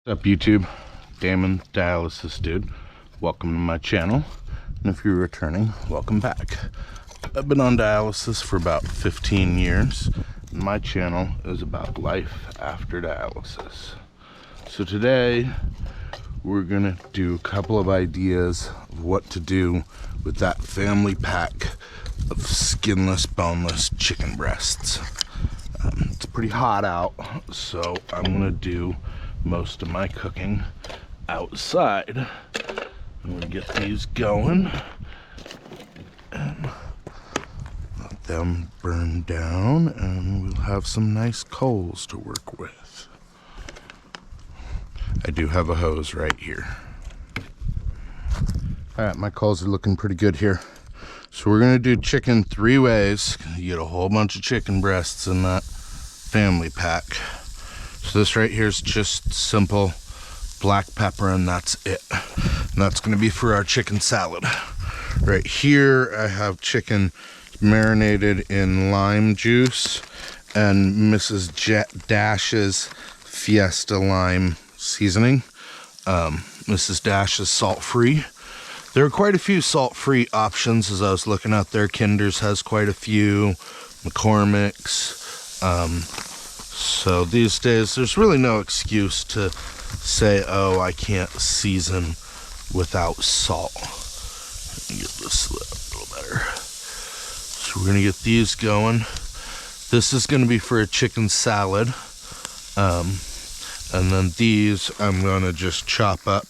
What's up, YouTube? Damon, Dialysis Dude. Welcome to my channel. And if you're returning, welcome back. I've been on dialysis for about 15 years. And my channel is about life after dialysis. So today, we're gonna do a couple of ideas of what to do with that family pack of skinless, boneless chicken breasts. It's pretty hot out, so I'm gonna do most of my cooking outside. I'm gonna get these going and let them burn down, and we'll have some nice coals to work with. I do have a hose right here. All right, my coals are looking pretty good here. So we're gonna do chicken 3 ways. You get a whole bunch of chicken breasts in that family pack. So this right here is just simple black pepper, and that's it. And that's gonna be for our chicken salad. Right here, I have chicken marinated in lime juice and Mrs. Dash's Fiesta lime seasoning. Mrs. Dash is salt-free. There are quite a few salt-free options as I was looking out there. Kinder's has quite a few, McCormick's. So these days, there's really no excuse to say, oh, I can't season without salt. Let me get this lit up a little better. So we're gonna get these going. This is gonna be for a chicken salad. And then these I'm gonna just chop up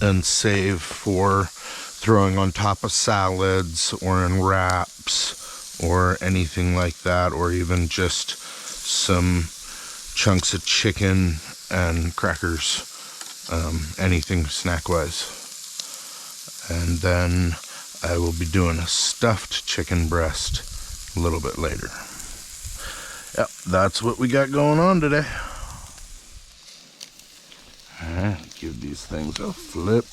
and save for throwing on top of salads or in wraps or anything like that, or even just some chunks of chicken and crackers, anything snack-wise. And then I will be doing a stuffed chicken breast a little bit later. Yep, that's what we got going on today. Alright, give these things a flip.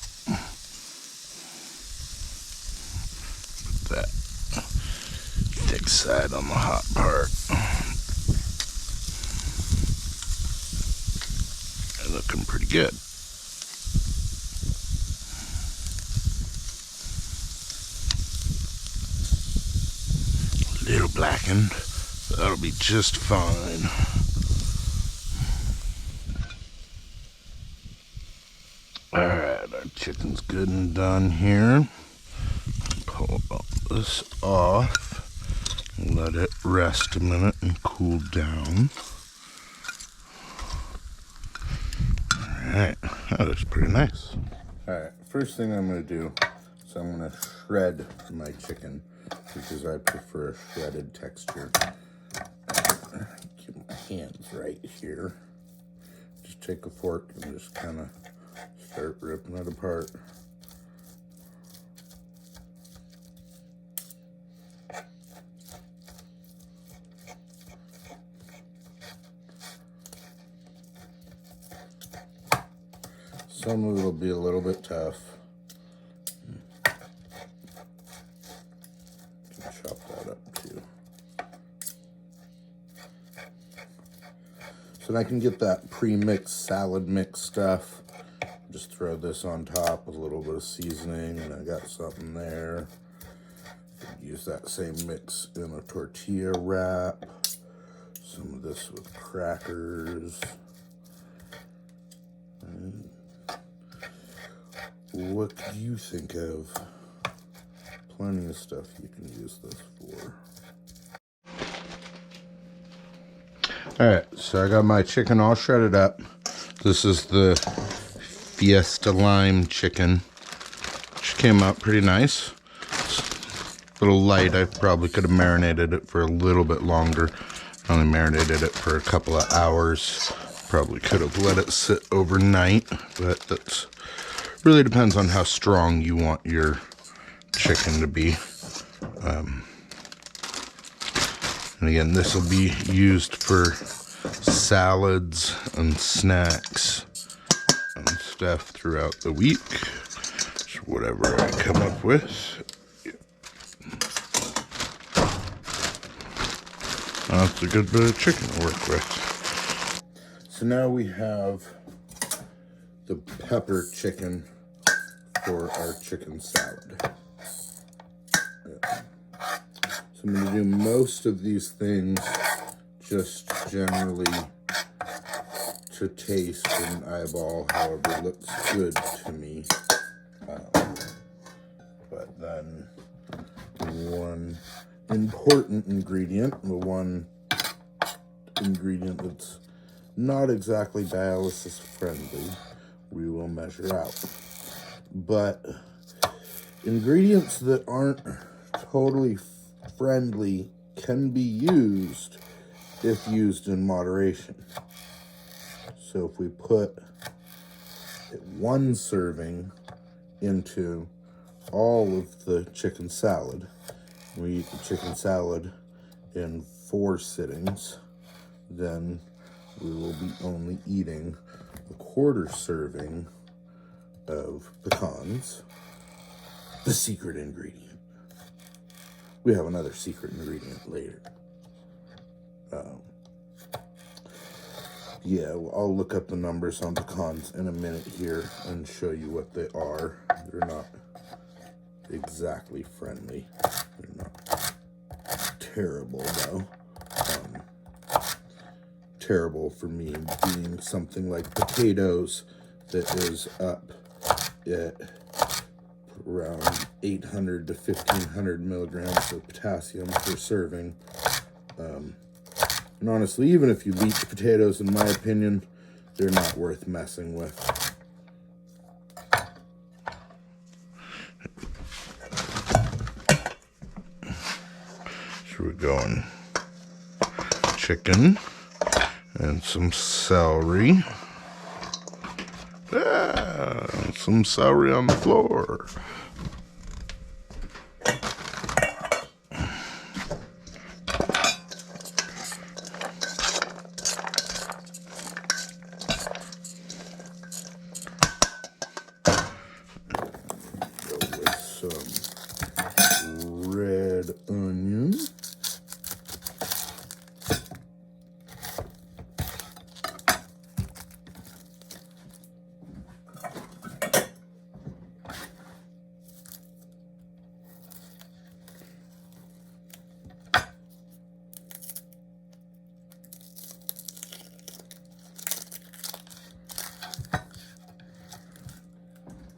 Put that thick side on the hot part. They're looking pretty good. A little blackened, but that'll be just fine. Alright, our chicken's good and done here. Pull this off, let it rest a minute and cool down. Alright, that looks pretty nice. Alright, first thing I'm going to do is I'm going to shred my chicken, because I prefer a shredded texture. Keep my hands right here. Just take a fork and just kind of start ripping it apart. Some of it will be a little bit tough. Chop that up too. So then I can get that pre-mixed salad mix stuff. Just throw this on top with a little bit of seasoning, and I got something there. Use that same mix in a tortilla wrap. Some of this with crackers. And what do you think of? Plenty of stuff you can use this for. Alright, so I got my chicken all shredded up. This is the Fiesta lime chicken, which came out pretty nice. It's a little light. I probably could have marinated it for a little bit longer. I only marinated it for a couple of hours. Probably could have let it sit overnight, but that's really depends on how strong you want your chicken to be. And again, this will be used for salads and snacks and stuff throughout the week. So whatever I come up with. That's a good bit of chicken to work with. So now we have the pepper chicken for our chicken salad. So I'm going to do most of these things just generally to taste and eyeball, however looks good to me. But then one important ingredient, the one ingredient that's not exactly dialysis friendly, we will measure out. But ingredients that aren't totally friendly can be used if used in moderation. So if we put 1 serving into all of the chicken salad, we eat the chicken salad in 4 sittings, then we will be only eating a 1/4 serving of pecans, the secret ingredient. We have another secret ingredient later. Yeah, I'll look up the numbers on pecans in a minute here and show you what they are. They're not exactly friendly. They're not terrible, though. Terrible for me being something like potatoes that is up at around 800 to 1500 milligrams of potassium per serving. And honestly, even if you eat the potatoes, in my opinion, they're not worth messing with. So we're going chicken and some celery. And some celery on the floor. Some red onion.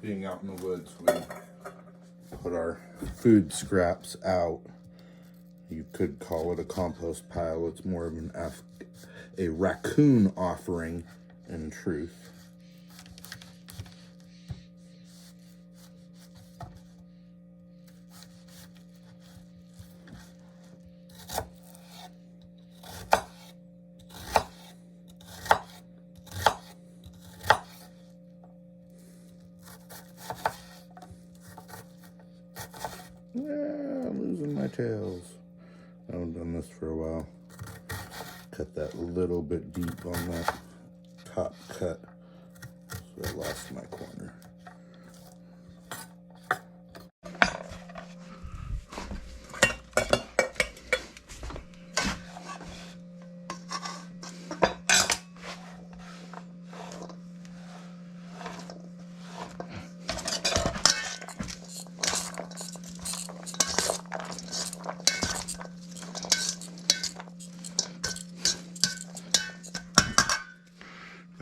Being out in the woods, we put our food scraps out. You could call it a compost pile. It's more of a raccoon offering, in truth. I'm losing my tails. I haven't done this for a while. Cut that a little bit deep on that top cut, so I lost my corner.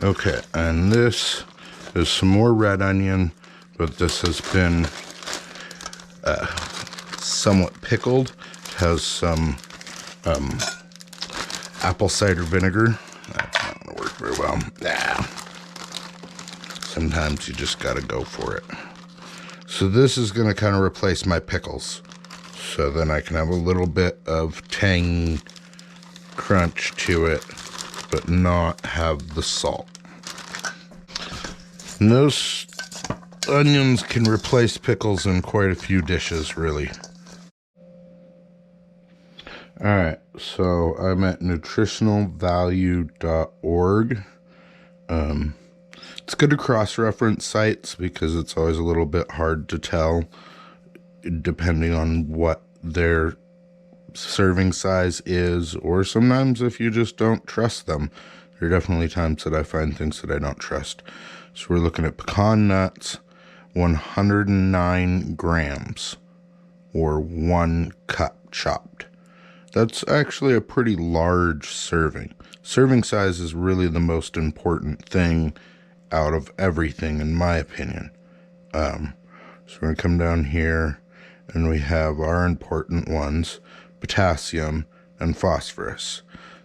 Okay, and this is some more red onion, but this has been somewhat pickled. It has some apple cider vinegar. That's not going to work very well. Sometimes you just got to go for it. So this is going to kind of replace my pickles. So then I can have a little bit of tang crunch to it, but not have the salt. And those onions can replace pickles in quite a few dishes, really. Alright, so I'm at nutritionalvalue.org. It's good to cross-reference sites because it's always a little bit hard to tell depending on what their serving size is, or sometimes if you just don't trust them, There are definitely times that I find things that I don't trust. So we're looking at pecan nuts, 109 grams, or 1 cup chopped. That's actually a pretty large serving. Serving size is really the most important thing out of everything, in my opinion. So we're going to come down here, and we have our important ones, potassium and phosphorus.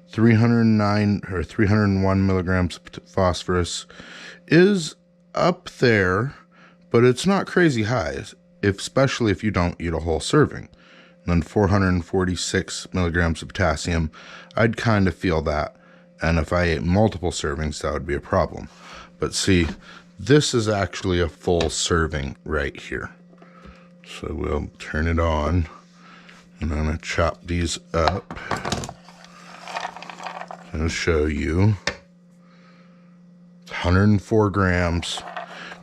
309 or 301 milligrams of phosphorus is up there, but it's not crazy high, especially if you don't eat a whole serving. And then 446 milligrams of potassium, I'd kind of feel that. And if I ate multiple servings, that would be a problem. But see, this is actually a full serving right here. So we'll turn it on, and I'm going to chop these up. I'll show you. It's 104 grams.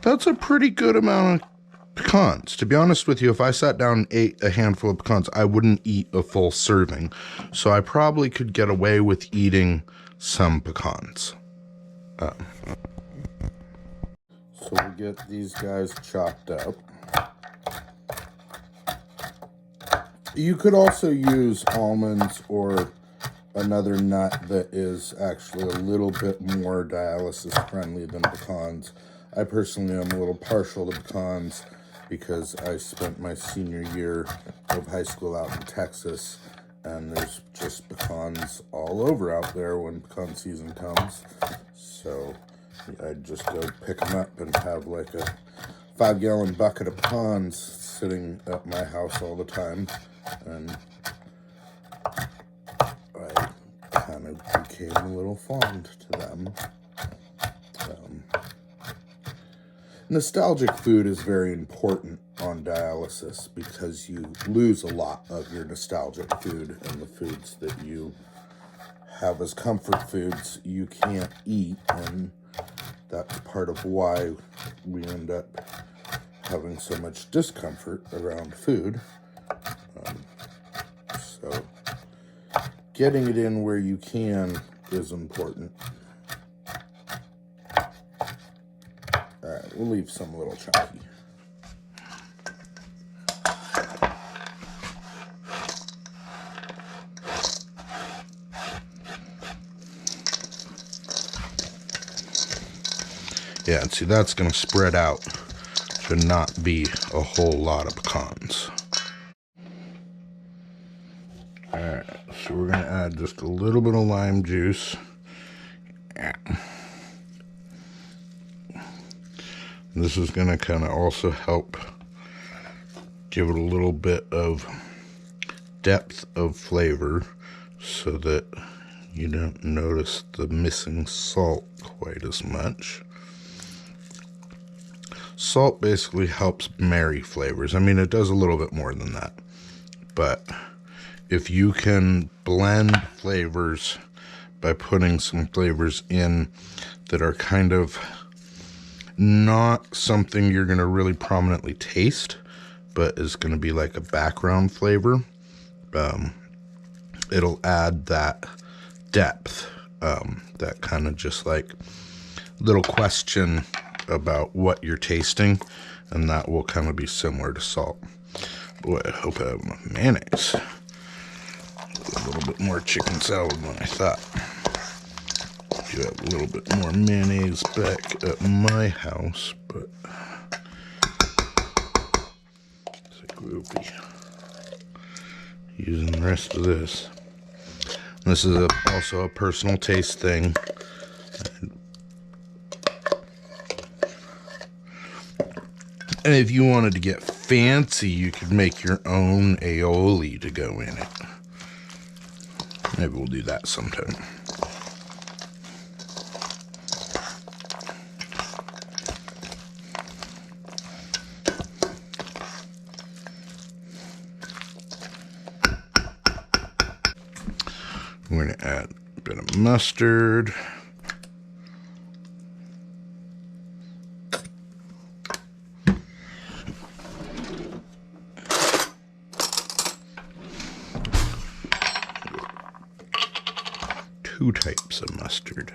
That's a pretty good amount of pecans. To be honest with you, if I sat down and ate a handful of pecans, I wouldn't eat a full serving. So I probably could get away with eating some pecans. So we get these guys chopped up. You could also use almonds or another nut that is actually a little bit more dialysis friendly than pecans. I personally am a little partial to pecans because I spent my senior year of high school out in Texas, and there's just pecans all over out there when pecan season comes. So I'd just go pick them up and have like a 5-gallon bucket of pecans sitting at my house all the time, and I kind of became a little fond to them. Nostalgic food is very important on dialysis because you lose a lot of your nostalgic food, and the foods that you have as comfort foods you can't eat, and that's part of why we end up having so much discomfort around food. So getting it in where you can is important. Alright, we'll leave some a little chunky. Yeah, and see, that's going to spread out to not be a whole lot of pecans. Alright, so we're going to add just a little bit of lime juice. Yeah. This is going to kind of also help give it a little bit of depth of flavor so that you don't notice the missing salt quite as much. Salt basically helps marry flavors. I mean, it does a little bit more than that. But if you can blend flavors by putting some flavors in that are kind of not something you're going to really prominently taste, but is going to be like a background flavor, it'll add that depth, that kind of just like little question about what you're tasting, and that will kind of be similar to salt. Boy, I hope I have enough mayonnaise. A little bit more chicken salad than I thought. Do have a little bit more mayonnaise back at my house, but I think we'll be using the rest of this. This is also a personal taste thing. And if you wanted to get fancy, you could make your own aioli to go in it. Maybe we'll do that sometime. We're going to add a bit of mustard. Two types of mustard.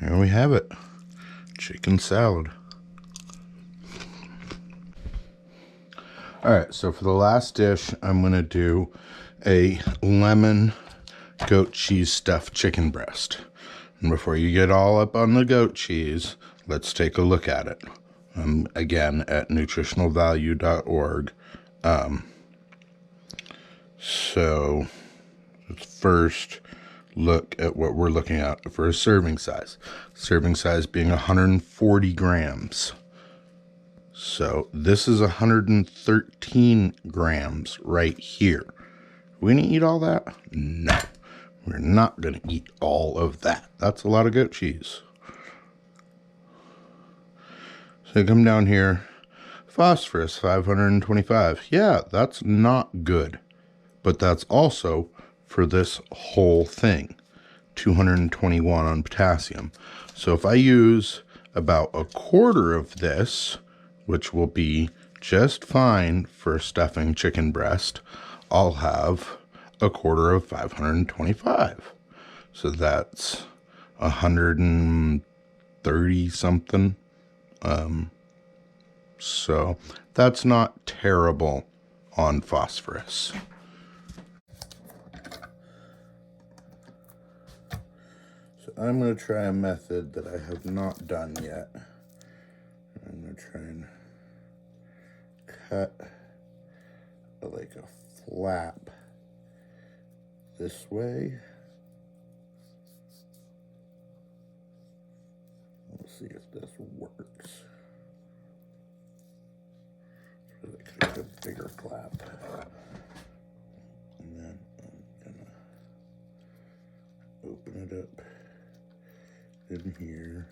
there we have it. Chicken salad. Alright, so for the last dish, I'm going to do a lemon goat cheese stuffed chicken breast. And before you get all up on the goat cheese, let's take a look at it. Again, at nutritionalvalue.org. So let's first look at what we're looking at for a serving size. Serving size being 140 grams. So this is 113 grams right here. Are we gonna eat all that? No, we're not gonna eat all of that. That's a lot of goat cheese. So come down here, phosphorus 525. Yeah, that's not good, but that's also for this whole thing. 221 on potassium. So if I use about a quarter of this, which will be just fine for stuffing chicken breast, I'll have a quarter of 525. So that's 130 something. So that's not terrible on phosphorus. So I'm going to try a method that I have not done yet. I'm going to try and cut like a flap this way. Let's see if this works. Like a good bigger flap. And then I'm gonna open it up in here.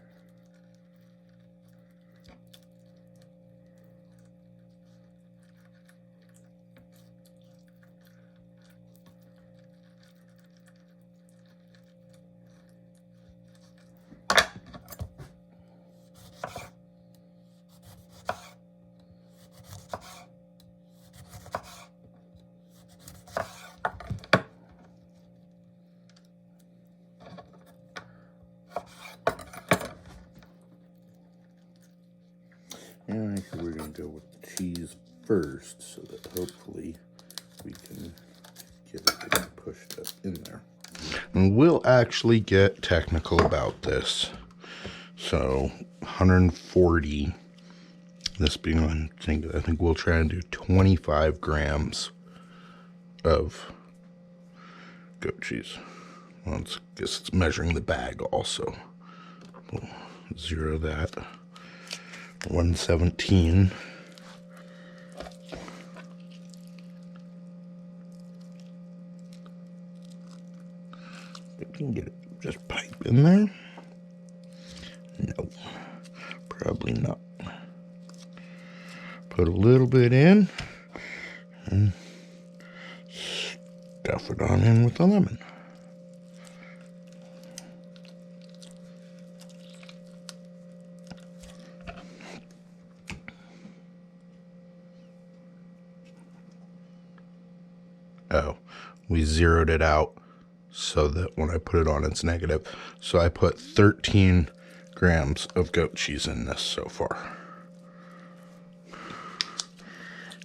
And I think we're going to go with the cheese first so that hopefully we can get it pushed up in there. And we'll actually get technical about this. So 140, this being, I think we'll try and do 25 grams of goat cheese. Well, I guess it's measuring the bag also. We'll zero that. 117. We can get it just pipe in there. No, probably not. Put a little bit in and stuff it on in with the lemon. Oh, we zeroed it out so that when I put it on, it's negative. So I put 13 grams of goat cheese in this so far.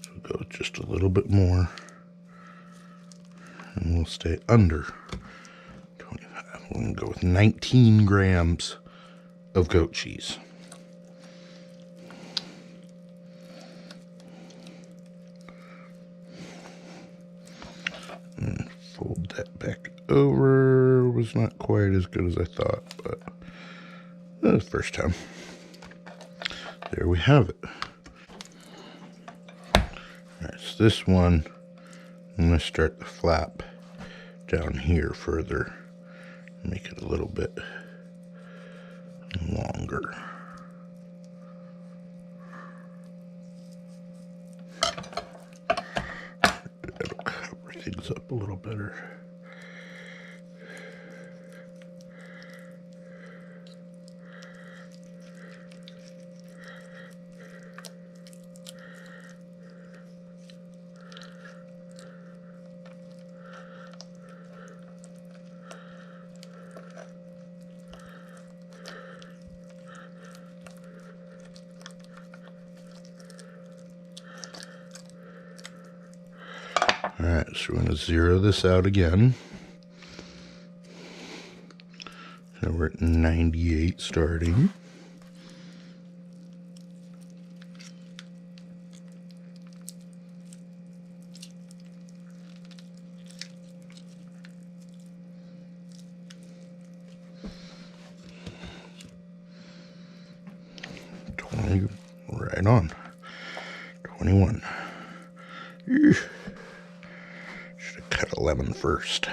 So go just a little bit more. And we'll stay under 25. We're going to go with 19 grams of goat cheese. And fold that back over. Was not quite as good as I thought, but that was the first time. There we have it. Alright, so this one, I'm going to start the flap down here further. Make it a little bit longer. That'll cover things up a little better. Alright, so we're going to zero this out again. So we're at 98 starting. Right on. 21. Should have cut 11 first.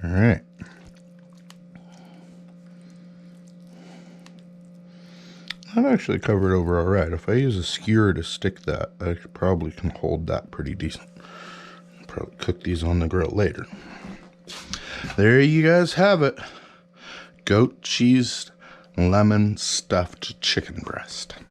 All right. That actually covered over all right. If I use a skewer to stick that, I probably can hold that pretty decent. Probably cook these on the grill later. There you guys have it. Goat cheese lemon stuffed chicken breast.